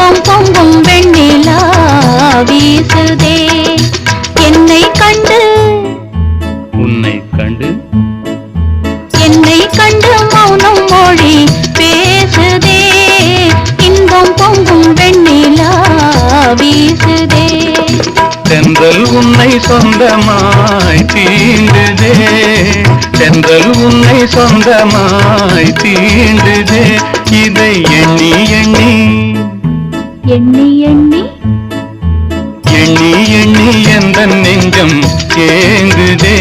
இன்பம் பொங்கும் வெண்ணிலா வீசுதே என்னை கண்டு உன்னை கண்டு என்னை கண்டு மௌனம் மொழி பேசுதே இன்பம் பொங்கும் வெண்ணிலா வீசுதே தென்றல் உன்னை சொந்தமாய் தீண்டுதே தென்றல் உன்னை சொந்தமாய் தீண்டுதே இதை எண்ணி எண்ணி எண்ணி எண்ணி எண்ணி எண்ணி எந்த நெஞ்சம் ஏங்குதே